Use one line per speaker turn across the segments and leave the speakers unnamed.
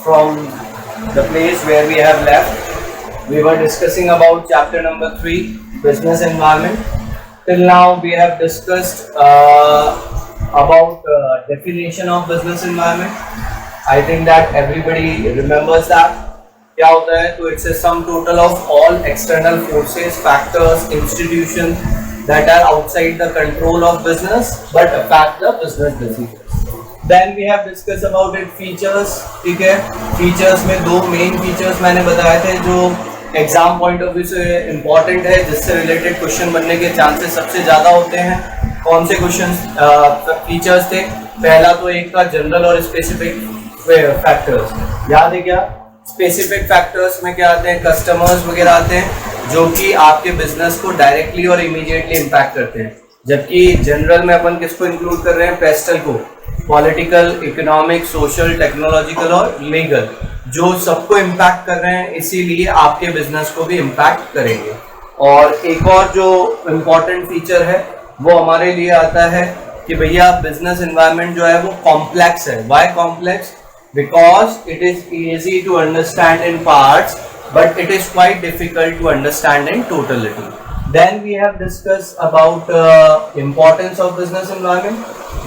from the place where we have left. We were discussing about chapter number 3, business environment. Till now we have discussed about definition of business environment. I think that everybody remembers that. क्या होता है? तो it's a sum total of all external forces, factors, institutions that are outside the control of business but affect the business decisions. Then we have discussed about its features. ठीक है, features में दो main features मैंने बताए थे जो exam point of view से important है, जिससे रिलेटेड क्वेश्चन बनने के चांसेस सबसे ज़्यादा होते हैं. कौन से क्वेश्चन फीचर्स थे? पहला तो एक था जनरल और स्पेसिफिक फैक्टर्स. याद है क्या? स्पेसिफिक फैक्टर्स में क्या आते हैं? कस्टमर्स वगैरह आते हैं जो कि आपके बिजनेस को डायरेक्टली और इमीडिएटली इम्पैक्ट करते हैं. जबकि जनरल में अपन किसको इंक्लूड कर रहे हैं? पेस्टल को. पॉलिटिकल, इकोनॉमिक, सोशल, टेक्नोलॉजिकल और लीगल, जो सबको इम्पैक्ट कर रहे हैं, इसीलिए आपके बिजनेस को भी इम्पैक्ट करेंगे. और एक और जो इम्पोर्टेंट फीचर है वो हमारे लिए आता है कि भैया बिजनेस एनवायरनमेंट जो है वो कॉम्प्लेक्स है. Why complex? Because it is easy to understand in parts but it is quite difficult to understand in totality. Then we have discuss about importance of business environment,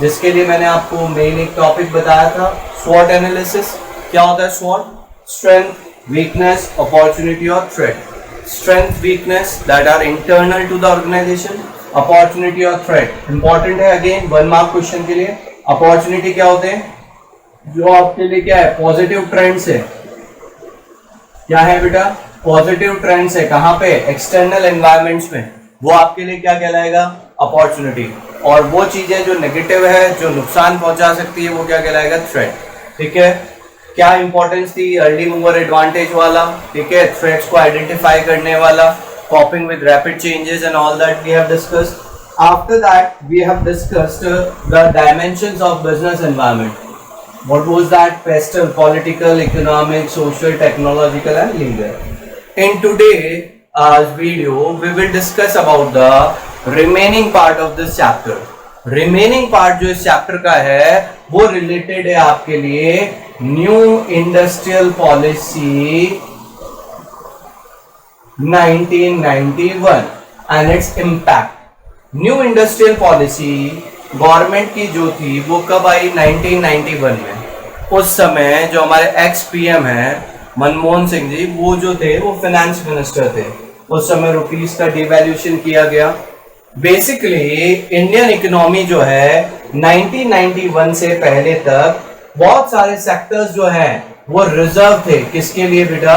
जिसके लिए मैंने आपको main एक topic बताया था, स्वॉट analysis. क्या होता है स्वॉट? स्ट्रेंथ, वीकनेस, अपॉर्चुनिटी और threat. Strength, weakness that are internal to the organisation, opportunity और थ्रेट इंपॉर्टेंट है. अगेन 1 मार्क क्वेश्चन के लिए. अपॉर्चुनिटी क्या होते हैं? जो आपके लिए क्या है? पॉजिटिव ट्रेंड्स है. क्या है बेटा? पॉजिटिव ट्रेंड्स है. कहाँ पे? एक्सटर्नल एनवायरमेंट्स में. वो आपके लिए क्या कहलाएगा? अपॉर्चुनिटी. और वो चीजें जो नेगेटिव है, जो नुकसान पहुंचा सकती है, वो क्या कहलाएगा? थ्रेट. ठीक है. क्या इंपॉर्टेंस थी? अर्ली मूवर एडवांटेज वाला. ठीक है. थ्रेट्स को आइडेंटिफाई करने वाला, coping with rapid changes and all that we have discussed. After that we have discussed the dimensions of business environment. What was that? PESTEL, political, economic, social, technological and legal. In today's video we will discuss about the remaining part of this chapter. Remaining part जो इस chapter का है वो related है आपके लिए new industrial policy 1991 and its impact. New industrial policy government की जो थी वो कब आई? 1991 में. उस समय जो हमारे एक्स पीएम है मनमोहन सिंह जी, वो जो थे वो फाइनेंस मिनिस्टर थे. उस समय रुपीस का डिवैल्यूएशन किया गया. बेसिकली इंडियन इकोनॉमी जो है 1991 से पहले तक बहुत सारे सेक्टर्स जो हैं वो रिजर्व थे. किसके लिए बेटा?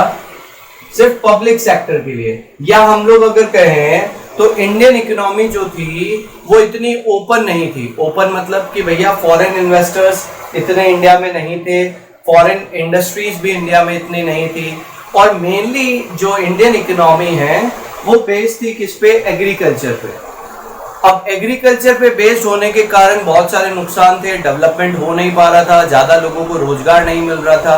सिर्फ पब्लिक सेक्टर के लिए. या हम लोग अगर कहें तो इंडियन इकोनॉमी जो थी वो इतनी ओपन नहीं थी. ओपन मतलब कि भैया फॉरेन इन्वेस्टर्स इतने इंडिया में नहीं थे, फॉरेन इंडस्ट्रीज भी इंडिया में इतनी नहीं थी. और मेनली जो इंडियन इकोनॉमी है वो बेस्ड थी किस पे? एग्रीकल्चर पे. अब एग्रीकल्चर पे बेस्ड होने के कारण बहुत सारे नुकसान थे. डेवलपमेंट हो नहीं पा रहा था, ज्यादा लोगों को रोजगार नहीं मिल रहा था.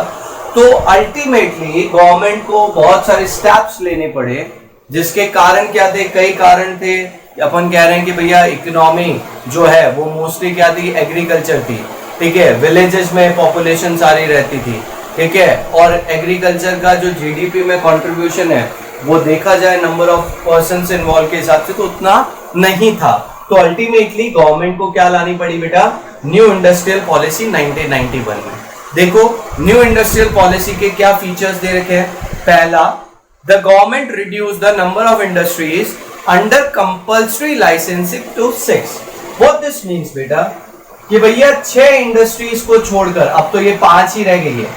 तो अल्टीमेटली गवर्नमेंट को बहुत सारे स्टेप्स लेने पड़े, जिसके कारण क्या थे? कई कारण थे. अपन कह रहे हैं कि भैया इकोनॉमी जो है वो मोस्टली क्या थी? एग्रीकल्चर थी. ठीक है. विलेजेस में पॉपुलेशन सारी रहती थी. ठीक है. और एग्रीकल्चर का जो जीडीपी में कंट्रीब्यूशन है वो देखा जाए नंबर ऑफ पर्सन्स इन्वॉल्व के हिसाब से तो उतना नहीं था. तो अल्टीमेटली गवर्नमेंट को क्या लानी पड़ी बेटा? न्यू इंडस्ट्रियल पॉलिसी 1991 में. देखो न्यू इंडस्ट्रियल पॉलिसी के क्या फीचर्स दे रखे हैं. पहला, the government reduce the number of industries under compulsory licensing to 6. What this means बेटा? कि भैया 6 इंडस्ट्रीज को छोड़कर, अब तो ये 5 ही रह गई है.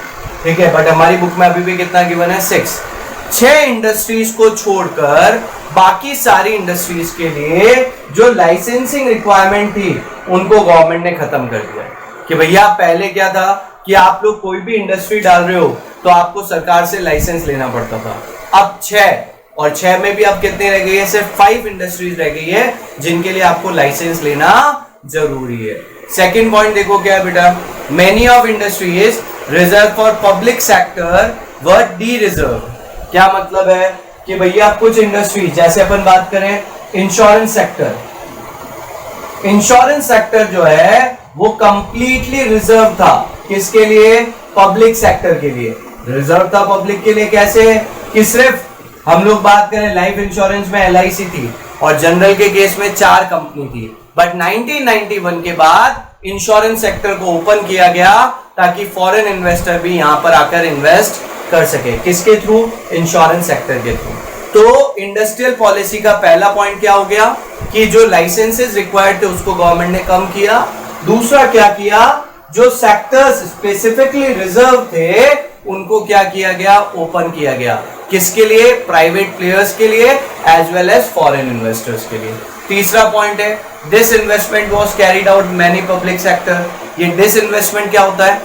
ठीक है. बट हमारी बुक में अभी भी कितना गिवन है? 6. 6 इंडस्ट्रीज को छोड़कर बाकी सारी इंडस्ट्रीज के लिए जो लाइसेंसिंग रिक्वायरमेंट थी उनको गवर्नमेंट ने खत्म कर दिया. कि भैया पहले क्या था कि आप लोग कोई भी इंडस्ट्री डाल रहे हो तो आपको सरकार से लाइसेंस लेना पड़ता था. अब 6, और 6 में भी अब कितने रह गई है? सिर्फ 5 इंडस्ट्रीज रह गई है जिनके लिए आपको लाइसेंस लेना जरूरी है. सेकेंड पॉइंट देखो क्या है बेटा? Many of industries reserve for public sector were D reserve. क्या मतलब है? कि भैया कुछ इंडस्ट्री, जैसे अपन बात करें इंश्योरेंस सेक्टर, इंश्योरेंस सेक्टर जो है वो कंप्लीटली रिजर्व था. किसके लिए? पब्लिक सेक्टर के लिए, रिजर्व था पब्लिक के लिए। कैसे कि सिर्फ हम लोग बात करें लाइफ इंश्योरेंस में LIC थी और जनरल के केस में 4 कंपनी थी, बट 1991 के बाद इंश्योरेंस सेक्टर को ओपन किया गया ताकि फॉरेन इन्वेस्टर भी यहां पर आकर इन्वेस्ट कर सके। किसके थ्रू? इंश्योरेंस सेक्टर के थ्रू। तो इंडस्ट्रियल पॉलिसी का पहला पॉइंट क्या हो गया कि जो लाइसेंसेस रिक्वायर्ड थे उसको गवर्नमेंट ने कम किया। दूसरा क्या किया, जो सेक्टर्स स्पेसिफिकली रिजर्व थे उनको क्या किया गया? ओपन किया गया। किसके लिए? प्राइवेट प्लेयर्स के लिए as well as foreign investors के लिए। तीसरा पॉइंट है disinvestment was carried out many public sector. ये डिसइन्वेस्टमेंट क्या होता है?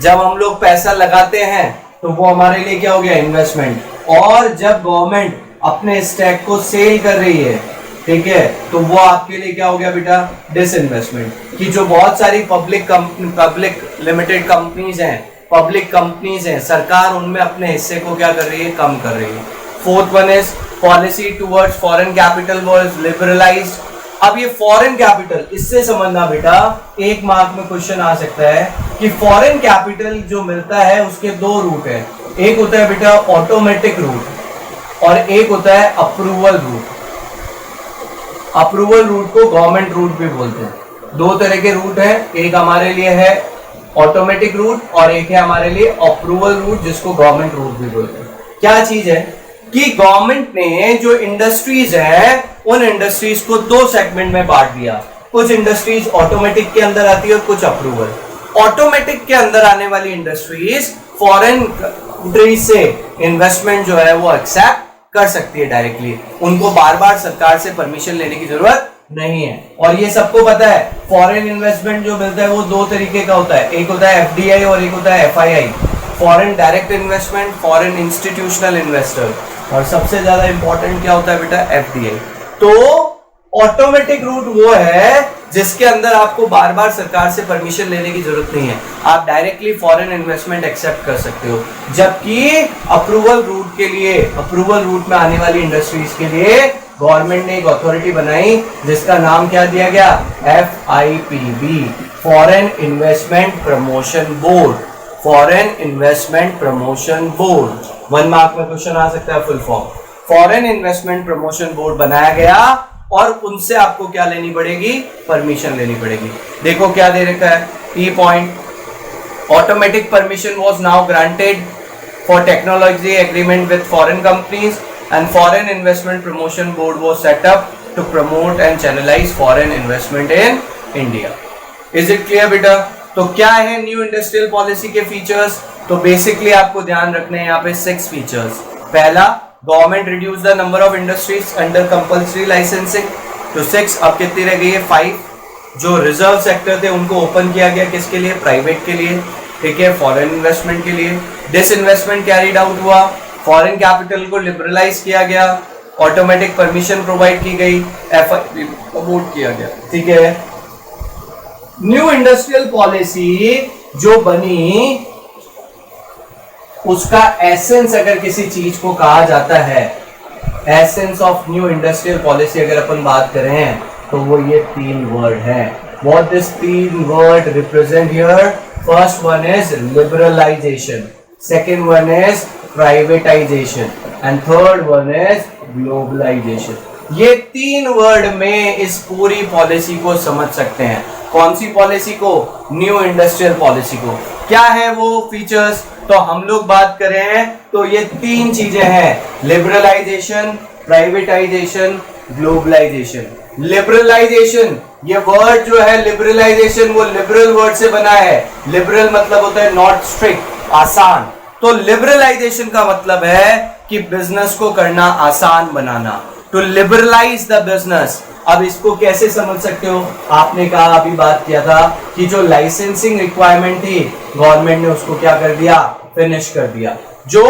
जब हम लोग पैसा लगाते हैं तो वो हमारे लिए क्या हो गया? इन्वेस्टमेंट। और जब गवर्नमेंट अपने स्टैक को सेल कर रही है, ठीक है, तो वो आपके लिए क्या हो गया बेटा? डिसइन्वेस्टमेंट। कि जो बहुत सारी पब्लिक लिमिटेड कंपनीज हैं, पब्लिक कंपनीज हैं, सरकार उनमें अपने हिस्से को क्या कर रही है? कम कर रही है। Fourth one is policy towards foreign capital was liberalised. अब ये फॉरेन कैपिटल, इससे समझना बेटा, एक मार्क में क्वेश्चन आ सकता है कि फॉरेन कैपिटल जो मिलता है उसके 2 रूट है। एक होता है बेटा ऑटोमेटिक रूट और एक होता है अप्रूवल रूट। अप्रूवल रूट को गवर्नमेंट रूट भी बोलते हैं। 2 तरह के रूट है, एक हमारे लिए है ऑटोमेटिक रूट और एक है हमारे लिए अप्रूवल रूट जिसको गवर्नमेंट रूट भी बोलते हैं। क्या चीज है कि गवर्नमेंट ने जो इंडस्ट्रीज है उन इंडस्ट्रीज को 2 सेगमेंट में बांट दिया। कुछ इंडस्ट्रीज ऑटोमेटिक के अंदर आती है और कुछ अप्रूवल। ऑटोमेटिक के अंदर आने वाली इंडस्ट्रीज फॉरेन कंट्रीज से इन्वेस्टमेंट जो है वो एक्सेप्ट कर सकती है डायरेक्टली, उनको बार बार सरकार से परमिशन लेने की जरूरत नहीं है। और ये सबको पता है फॉरेन इन्वेस्टमेंट जो मिलता है वो 2 तरीके का होता है, एक होता है FDI और एक होता है FII, foreign direct investment, foreign institutional investor. और सबसे ज्यादा इंपॉर्टेंट क्या होता है बेटा? FDI। तो ऑटोमेटिक रूट वो है जिसके अंदर आपको बार बार सरकार से परमिशन लेने की जरूरत नहीं है, आप डायरेक्टली फॉरेन इन्वेस्टमेंट एक्सेप्ट कर सकते हो। जबकि अप्रूवल रूट के लिए, अप्रूवल रूट में आने वाली इंडस्ट्रीज के लिए गवर्नमेंट ने एक अथॉरिटी बनाई जिसका नाम क्या दिया गया? FIPB, foreign investment promotion board. Foreign investment promotion board 1 mark में क्वेश्चन आ सकता है, full form. Foreign investment promotion board बनाया गया और उनसे आपको क्या लेनी पड़ेगी? परमिशन लेनी पड़ेगी। देखो क्या दे रखा है, ई point, automatic permission was now granted for technology agreement with foreign companies and foreign investment promotion board was set up to promote and channelise foreign investment in India. Is it clear बेटा? तो क्या है new industrial policy के features? तो basically आपको ध्यान रखने हैं यहाँ पे 6 फीचर्स। पहला, government reduce the number of industries under compulsory licensing. तो 6, अब कितनी रह गई है? 5। जो रिजर्व सेक्टर थे उनको ओपन किया गया, किसके लिए? प्राइवेट के लिए, ठीक है, फॉरेन इन्वेस्टमेंट के लिए। डिसइन्वेस्टमेंट कैरिड आउट हुआ, फॉरेन कैपिटल को लिबरलाइज किया गया, ऑटोमेटिक परमिशन प्रोवाइड की गई, FIP प्रमोट किया गया, ठीक है। न्यू इंडस्ट्रियल पॉलिसी जो बनी उसका एसेंस अगर किसी चीज को कहा जाता है, essence of new industrial policy अगर अपन बात करें तो वो ये 3 वर्ड है। What this 3 word represent here? First one is liberalisation, second one is privatisation and third one is globalisation. ये 3 वर्ड में इस पूरी पॉलिसी को समझ सकते हैं। कौन सी पॉलिसी को? न्यू इंडस्ट्रियल पॉलिसी को। क्या है वो फीचर्स? तो हम लोग बात करें तो ये 3 चीजें हैं, लिबरलाइजेशन, प्राइवेटाइजेशन, ग्लोबलाइजेशन। लिबरलाइजेशन, ये वर्ड जो है लिबरलाइजेशन वो लिबरल वर्ड से बना है। लिबरल मतलब होता है नॉट स्ट्रिक्ट, आसान। तो लिबरलाइजेशन का मतलब है कि बिजनेस को करना आसान बनाना, टू लिबरलाइज द बिजनेस। अब इसको कैसे समझ सकते हो? आपने कहा, अभी बात किया था कि जो लाइसेंसिंग रिक्वायरमेंट थी गवर्नमेंट ने उसको क्या कर दिया? फिनिश कर दिया। जो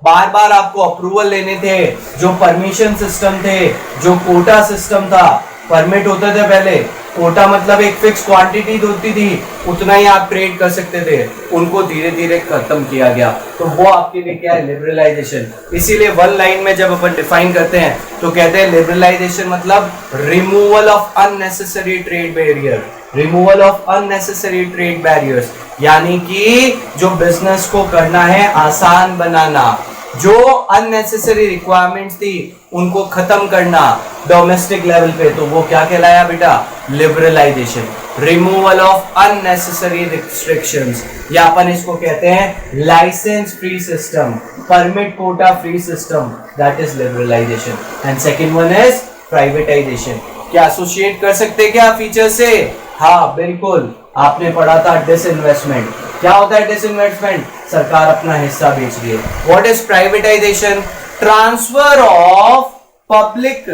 बार बार आपको अप्रूवल लेने थे, जो परमिशन सिस्टम थे, जो कोटा सिस्टम था, परमिट होते थे पहले, कोटा मतलब एक फिक्स क्वांटिटी होती थी, उतना ही आप ट्रेड कर सकते थे, उनको धीरे धीरे खत्म किया गया। तो वो आपके लिए क्या है? लिबरलाइजेशन। इसीलिए 1 लाइन में जब अपन डिफाइन करते हैं तो कहते हैं लिबरलाइजेशन मतलब removal of unnecessary trade barrier. Removal of unnecessary trade barriers, यानी कि जो बिजनेस को करना है आसान बनाना, जो अननेसेसरी रिक्वायरमेंट्स थी उनको खत्म करना डोमेस्टिक लेवल पे, तो वो क्या कहलाया बेटा? Liberalisation, removal of unnecessary restrictions, या अपन इसको कहते हैं licence free system, permit quota free system, that is liberalisation. And second one is privatisation. क्या एसोसिएट कर सकते क्या फीचर से? हाँ बिल्कुल, आपने पढ़ा था डिसइन्वेस्टमेंट। क्या होता है डिसइन्वेस्टमेंट? सरकार अपना हिस्सा बेच रही है। What is privatisation? Transfer of public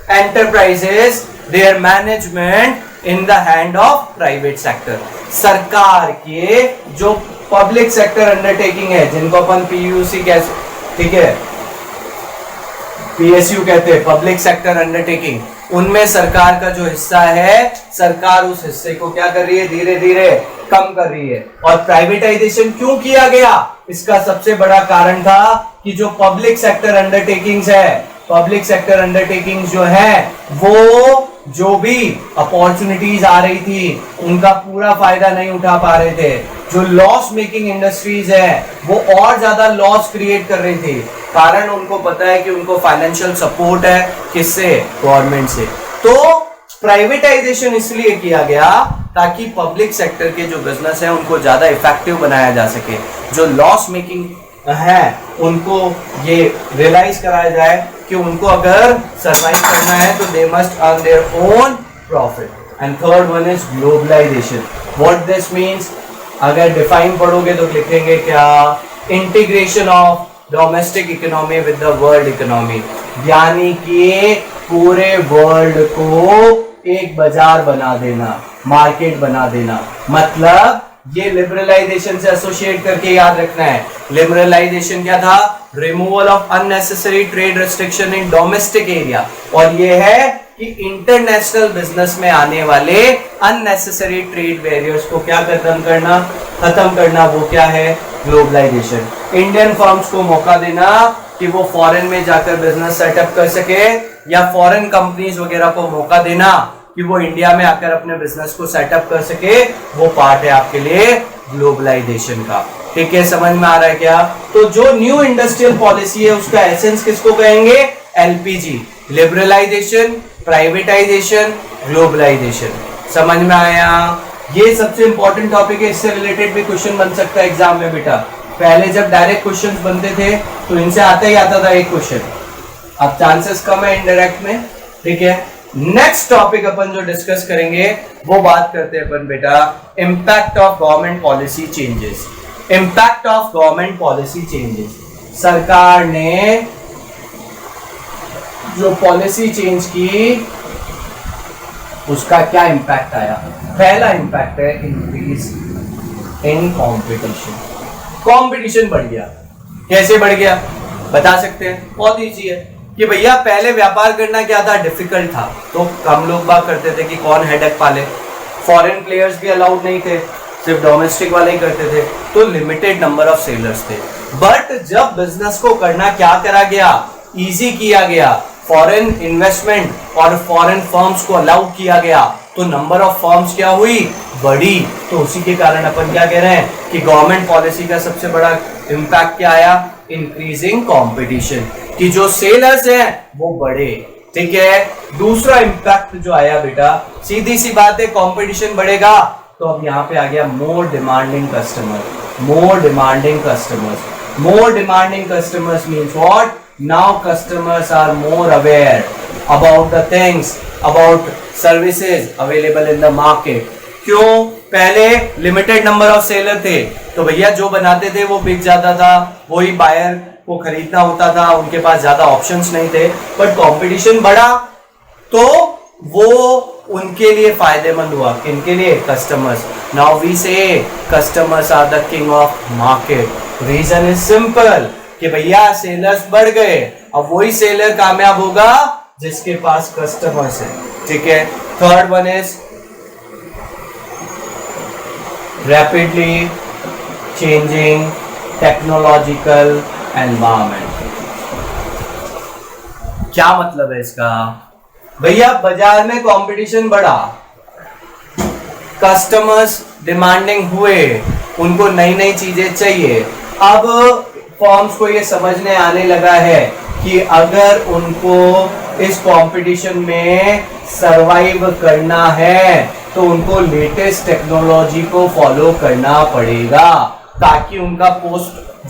enterprises there management in the hand of private sector. सरकार के जो पब्लिक सेक्टर अंडरटेकिंग है, जिनको अपन पीयूसी कहते, ठीक है, पीएसयू कहते हैं, पब्लिक सेक्टर अंडरटेकिंग, उनमें सरकार का जो हिस्सा है, सरकार उस हिस्से को क्या कर रही है? धीरे धीरे कम कर रही है। और प्राइवेटाइजेशन क्यों किया गया? इसका सबसे बड़ा कारण था कि जो पब्लिक सेक्टर अंडरटेकिंग्स है, पब्लिक सेक्टर अंडरटेकिंग्स जो है, वो जो भी अपॉर्चुनिटीज आ रही थी उनका पूरा फायदा नहीं उठा पा रहे थे। जो लॉस मेकिंग इंडस्ट्रीज है वो और ज्यादा लॉस क्रिएट कर रही थी, कारण उनको पता है कि उनको फाइनेंशियल सपोर्ट है किससे? गवर्नमेंट से। तो प्राइवेटाइजेशन इसलिए किया गया ताकि पब्लिक सेक्टर के जो बिजनेस है उनको ज्यादा इफेक्टिव बनाया जा सके, जो लॉस मेकिंग है उनको ये रियलाइज कराया जाए कि उनको अगर सरवाइव करना है तो they must earn their own profit. And third one is globalisation. What this means? अगर डिफाइन पढ़ोगे तो लिखेंगे क्या? Integration of domestic economy with the world economy, यानी कि पूरे वर्ल्ड को एक बाजार बना देना, मार्केट बना देना। मतलब ये लिबरलाइजेशन से एसोसिएट करके याद रखना है। लिबरलाइजेशन क्या था? Removal of unnecessary trade restriction in domestic area, और ये है कि इंटरनेशनल बिजनेस में आने वाले अननेसेसरी ट्रेड बैरियर्स को क्या खत्म करना, वो क्या है? ग्लोबलाइजेशन। इंडियन फर्म्स को मौका देना कि वो फॉरेन में जाकर बिजनेस सेटअप कर सके, या फॉरेन कंपनीज वगैरह को मौका देना कि वो इंडिया में आकर अपने बिजनेस को सेटअप कर सके, वो पार्ट है आपके लिए ग्लोबलाइजेशन का। ठीक है, समझ में आ रहा है क्या? तो जो न्यू इंडस्ट्रियल पॉलिसी है उसका एसेंस किसको कहेंगे? एलपीजी। Liberalisation, privatisation, globalisation. समझ में आया? ये सबसे इंपॉर्टेंट टॉपिक है, इससे रिलेटेड भी क्वेश्चन बन सकता है एग्जाम में बेटा। पहले जब डायरेक्ट क्वेश्चंस बनते थे तो इनसे आता ही आता था एक क्वेश्चन, अब चांसेस कम है इनडायरेक्ट में। ठीक है, नेक्स्ट टॉपिक अपन जो डिस्कस करेंगे वो बात करते हैं अपन बेटा impact of government policy changes. Impact of government policy changes, सरकार ने जो पॉलिसी चेंज की उसका क्या इंपैक्ट आया? पहला इंपैक्ट है इंक्रीज इन कंपटीशन। कंपटीशन बढ़ गया। कैसे बढ़ गया बता सकते हैं? बहुत ईजी है कि भैया पहले व्यापार करना क्या था? डिफिकल्ट था, तो कम लोग बात करते थे कि कौन हेडेक पाले। फॉरेन प्लेयर्स भी अलाउड नहीं थे, सिर्फ डोमेस्टिक वाले ही करते थे, तो लिमिटेड नंबर ऑफ सेलर्स थे। बट जब बिजनेस को करना क्या करा गया? इजी किया गया, फॉरेन इन्वेस्टमेंट और फॉरेन फर्म्स को अलाउ किया गया, तो नंबर ऑफ फर्म्स क्या हुई? बढ़ी। तो उसी के कारण अपन क्या कह रहे हैं कि गवर्नमेंट पॉलिसी का सबसे बड़ा इंपैक्ट क्या आया? इंक्रीजिंग कंपटीशन, कि जो सेलर्स हैं वो बढ़े। ठीक है, दूसरा इंपैक्ट जो आया बेटा, सीधी सी बात है, कंपटीशन बढ़ेगा तो अब यहाँ पे आ गया more demanding customer. More demanding customers, more demanding customers means what? Now customers are more aware about the things, about services available in the market. क्यों? पहले लिमिटेड नंबर ऑफ सेलर थे, तो भैया जो बनाते थे वो बिक जाता था, वही बायर को खरीदना होता था, उनके पास ज्यादा ऑप्शंस नहीं थे। बट कंपटीशन बढ़ा तो वो उनके लिए फायदेमंद हुआ। किनके लिए? Customers. Now we say customers are the king of market. Reason is simple कि भैया सेलर्स बढ़ गए, अब वही सेलर कामयाब होगा जिसके पास कस्टमर्स है। ठीक है, third one is rapidly changing technological environment. क्या मतलब है इसका? भैया बाजार में कंपटीशन बढ़ा, कस्टमर्स डिमांडिंग हुए, उनको नई नई चीजें चाहिए। अब फर्म्स को ये समझने आने लगा है कि अगर उनको इस कंपटीशन में सरवाइव करना है तो उनको लेटेस्ट टेक्नोलॉजी को फॉलो करना पड़ेगा, ताकि उनका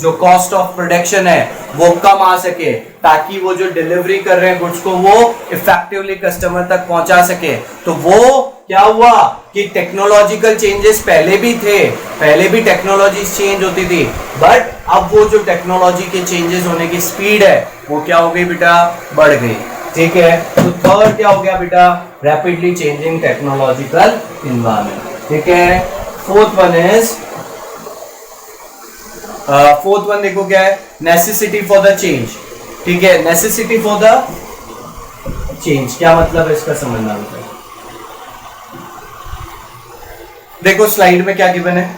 जो कॉस्ट ऑफ प्रोडक्शन है वो कम आ सके, ताकि वो जो डिलीवरी कर रहे हैं गुड्स को वो इफेक्टिवली कस्टमर तक पहुंचा सके। तो वो क्या हुआ कि टेक्नोलॉजिकल चेंजेस पहले भी थे, पहले भी टेक्नोलॉजी चेंज होती थी, बट अब वो जो टेक्नोलॉजी के चेंजेस होने की स्पीड है वो क्या हो गई बेटा, बढ़ गई। ठीक है, तो थर्ड क्या हो गया बेटा, रैपिडली चेंजिंग टेक्नोलॉजिकल इन्वायरमेंट। ठीक है, फोर्थ वन देखो क्या है, नेसेसिटी फॉर द चेंज। ठीक है, नेसेसिटी फॉर द चेंज क्या मतलब है इसका समझना होता है। देखो स्लाइड में क्या गिवन है,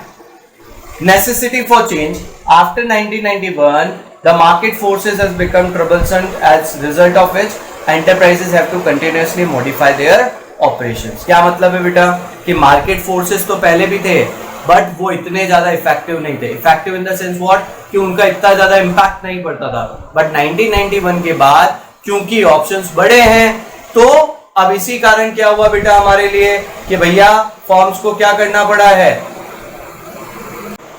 necessity for change after 1991 the market forces has become troublesome as result of which enterprises have to continuously modify their operations. क्या मतलब है बेटा कि मार्केट फोर्सेस तो पहले भी थे बट वो इतने ज्यादा इफेक्टिव नहीं थे। Effective in the sense what, कि उनका इतना ज्यादा इंपैक्ट नहीं पड़ता था। बट 1991 के बाद क्योंकि ऑप्शंस बड़े हैं तो अब इसी कारण क्या हुआ बेटा हमारे लिए कि भैया फर्म्स को क्या करना पड़ा है,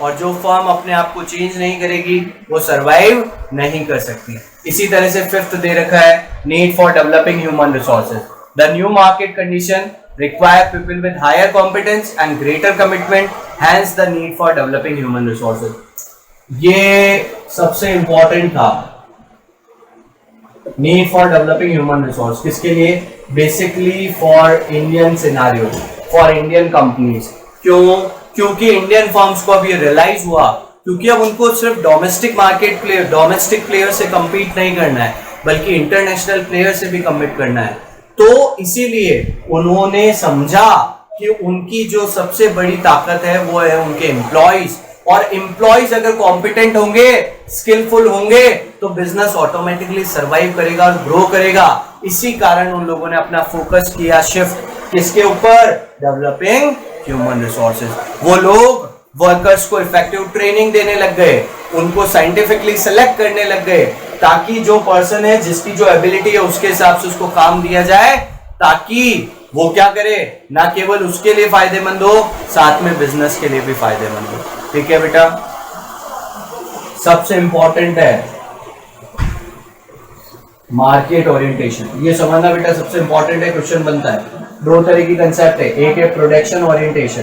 और जो फर्म अपने आप को चेंज नहीं करेगी वो सरवाइव नहीं कर सकती। इसी तरह से फिफ्थ दे रखा है, need for developing human resources. The new market condition require people with higher competence and greater commitment, hence the need for developing human resources। ये सबसे इंपॉर्टेंट था, need for developing human resource किसके लिए, basically for Indian scenario, for Indian companies. क्यों, क्योंकि Indian firms को अब ये रियलाइज हुआ, क्योंकि अब उनको सिर्फ डोमेस्टिक प्लेयर से compete नहीं करना है बल्कि इंटरनेशनल प्लेयर से भी compete करना है। तो इसीलिए उन्होंने समझा कि उनकी जो सबसे बड़ी ताकत है वो है उनके एम्प्लॉइज, और एम्प्लॉइज अगर कॉम्पिटेंट होंगे, स्किलफुल होंगे तो बिजनेस ऑटोमेटिकली सरवाइव करेगा और ग्रो करेगा। इसी कारण उन लोगों ने अपना फोकस किया शिफ्ट किसके ऊपर, डेवलपिंग ह्यूमन रिसोर्सेज। वो लोग वर्कर्स को इफेक्टिव ट्रेनिंग देने लग गए, उनको साइंटिफिकली सेलेक्ट करने लग गए, ताकि जो पर्सन है जिसकी जो एबिलिटी है उसके हिसाब से उसको काम दिया जाए, ताकि वो क्या करे, ना केवल उसके लिए फायदेमंद हो, साथ में बिजनेस के लिए भी फायदेमंद हो। ठीक है बेटा, सबसे इंपॉर्टेंट है मार्केट ओरिएंटेशन, ये समझना बेटा सबसे इंपॉर्टेंट है, क्वेश्चन बनता है। दो तरह की कंसेप्ट है, एक है production orientation,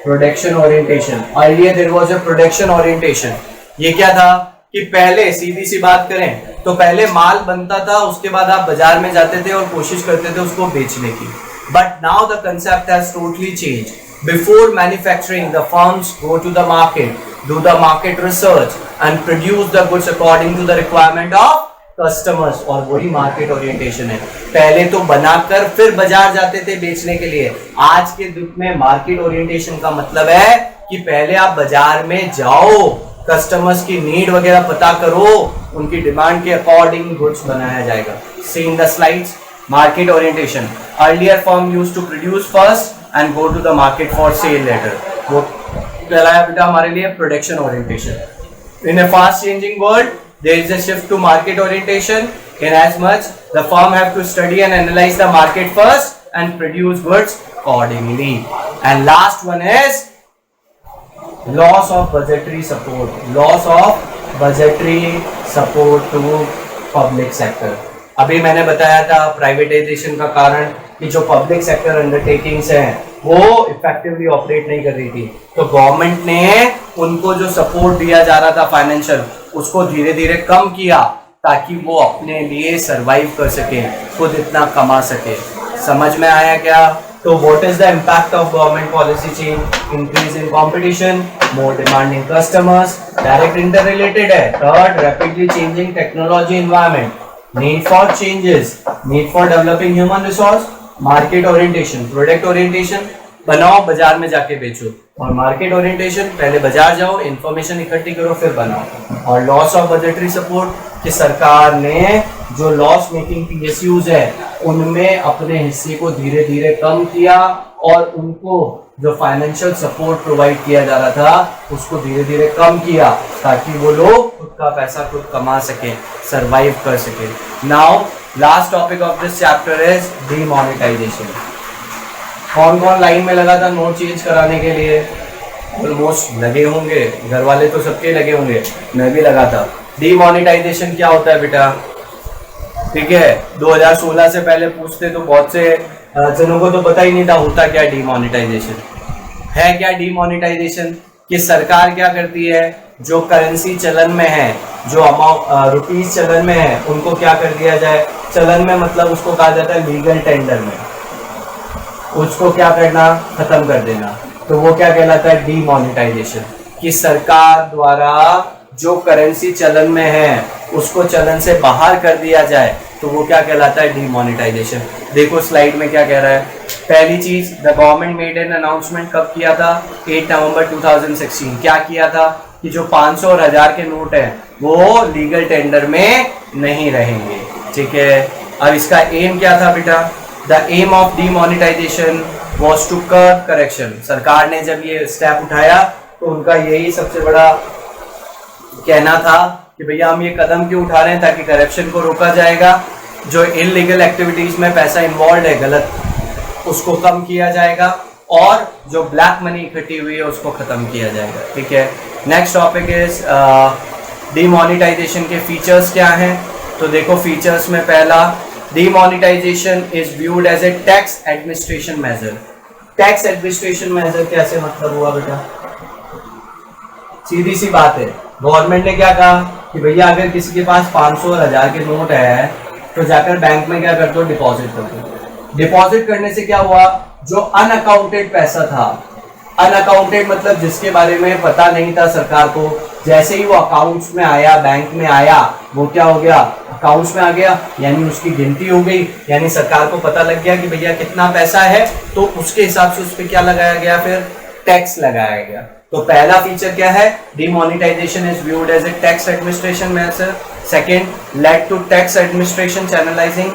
production orientation. Earlier there was a production orientation. ये क्या था कि पहले सीधी सी बात करें तो पहले माल बनता था, उसके बाद आप बाजार में जाते थे और कोशिश करते थे उसको बेचने की। But now the concept has totally change. Before manufacturing the firms go to the market, do the market research and produce the goods according to the requirement of customers, और वही मार्केट ओरिएंटेशन है। पहले तो बनाकर फिर बाजार जाते थे बेचने के लिए। आज के युग में मार्केट ओरिएंटेशन का मतलब है कि पहले आप बाजार में जाओ, कस्टमर्स की नीड वगैरह पता करो, उनकी डिमांड के अकॉर्डिंग गुड्स बनाया जाएगा। See in the slides, market orientation. Earlier firm used to produce first and go to the market for sale later, वो कहलाया बेटा हमारे लिए production orientation. In a fast changing world there is a shift to market orientation, in as much the firm have to study and analyze the market first and produce goods accordingly. And last one is loss of budgetary support, loss of budgetary support to public sector। अभी मैंने बताया था privatisation का कारण कि जो public sector undertakings हैं वो इफेक्टिवली ऑपरेट नहीं कर रही थी, तो गवर्नमेंट ने उनको जो सपोर्ट दिया जा रहा था फाइनेंशियल, उसको धीरे धीरे कम किया ताकि वो अपने लिए सरवाइव कर सके, खुद इतना कमा सके। समझ में आया क्या? तो what is the impact of government policy change? Increase in competition, more demanding customers, direct inter related है। Third, rapidly changing technology environment, need for changes, need for developing human resource, market orientation, product orientation, बनाओ बाजार में जाके बेचो, और market orientation पहले बाजार जाओ, इंफॉर्मेशन इकट्ठी करो फिर बनाओ। और लॉस ऑफ बजटरी सपोर्ट कि सरकार ने जो लॉस मेकिंग पीएसयूज है उनमें अपने हिस्से को धीरे धीरे कम किया और उनको जो फाइनेंशियल सपोर्ट प्रोवाइड किया जा रहा था उसको धीरे धीरे कम किया ताकि वो लोग खुद का पैसा खुद कमा सके, सरवाइव कर सके। Now last topic of this chapter is demonetisation. कौन कौन लाइन में लगा था नोट चेंज कराने के लिए? ऑलमोस्ट लगे होंगे, घर वाले तो सबके लगे होंगे, मैं भी लगा था। डीमोनेटाइजेशन क्या होता है बेटा? ठीक है, 2016 से पहले पूछते तो बहुत से जनों को तो पता ही नहीं था होता क्या डीमोनेटाइजेशन है। क्या डीमोनेटाइजेशन? कि सरकार क्या करती है, जो करेंसी चलन में है, जो अमाउंट रुपीस चलन में है, उनको क्या कर दिया जाए, चलन में मतलब उसको कहा जाता है लीगल टेंडर में, उसको क्या करना, खत्म कर देना। तो वो क्या कहलाता है, डीमोनेटाइजेशन। कि सरकार द्वारा जो करेंसी चलन में है उसको चलन से बाहर कर दिया जाए तो वो क्या कहलाता है, डीमोनेटाइजेशन। देखो स्लाइड में क्या कह रहा है। पहली चीज, the government made an announcement कब किया था, 8 नवंबर 2016। क्या किया था कि जो 500 और 1000 के नोट है वो लीगल टेंडर में नहीं रहेंगे। ठीक है, अब इसका एम क्या था बेटा? The aim of demonetisation was to curb correction. सरकार ने जब ये स्टेप उठाया तो उनका यही सबसे बड़ा कहना था कि भैया हम ये कदम क्यों उठा रहे हैं, ताकि करप्शन को रोका जाएगा, जो इलीगल एक्टिविटीज में पैसा इन्वॉल्व है गलत, उसको कम किया जाएगा, और जो ब्लैक मनी इकट्ठी हुई है उसको खत्म किया जाएगा। ठीक है, नेक्स्ट टॉपिक इज डीमोनेटाइजेशन के फीचर्स क्या हैं। तो देखो फीचर्स में पहला, demonetisation is viewed as a tax administration measure. Tax administration measure कैसे मतलब हुआ बेटा? सीधी सी बात है, गवर्नमेंट ने क्या कहा कि भैया अगर किसी के पास 500 और 1000 के नोट है तो जाकर बैंक में क्या कर दो, डिपॉजिट कर दो। डिपॉजिट करने से क्या हुआ, जो अनअकाउंटेड पैसा था, अनअकाउंटेड मतलब जिसके बारे में पता नहीं था सरकार को, जैसे ही वो अकाउंट्स में आया, बैंक में आया, वो क्या हो गया, अकाउंट्स में आ गया, यानी उसकी गिनती हो गई, यानी सरकार को पता लग गया कि भैया कितना पैसा है, तो उसके हिसाब से उस पर क्या लगाया गया, फिर टैक्स लगाया गया। तो पहला फीचर क्या है, demonetisation is viewed as a tax administration measure. Second, led to tax administration channelising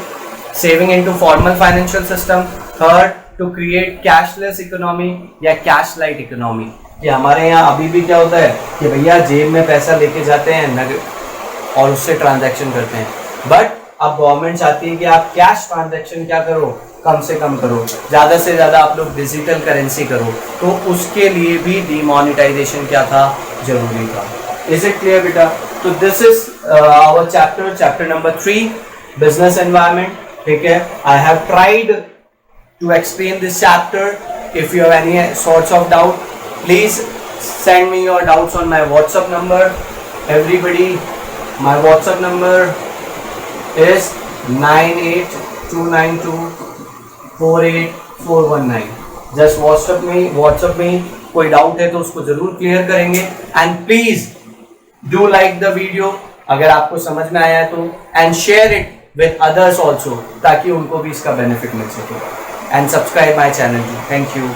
saving into formal financial system. Third, to create cashless economy या कैश लाइट इकोनॉमी। कि हमारे यहाँ अभी भी क्या होता है कि भैया जेब में पैसा लेके जाते हैं नगद और उससे ट्रांजैक्शन करते हैं, बट अब गवर्नमेंट चाहती है कि आप कैश ट्रांजैक्शन क्या करो, कम से कम करो, ज़्यादा से ज़्यादा आप लोग डिजिटल करेंसी करो। तो उसके लिए भी डीमोनेटाइजेशन क्या था, जरूरी था। इज इट क्लियर बेटा? तो this is our chapter number 3, business environment. ठीक है, I have tried to explain this chapter. If you have any sorts of doubt, please send me your doubts on my WhatsApp number. Everybody, my WhatsApp number is 9829248419. Just WhatsApp me. कोई doubt है तो उसको जरूर clear करेंगे। And please do like the video अगर आपको समझ में आया है तो, and share it with others also ताकि उनको भी इसका बेनिफिट मिल सके। And subscribe my channel. Thank you.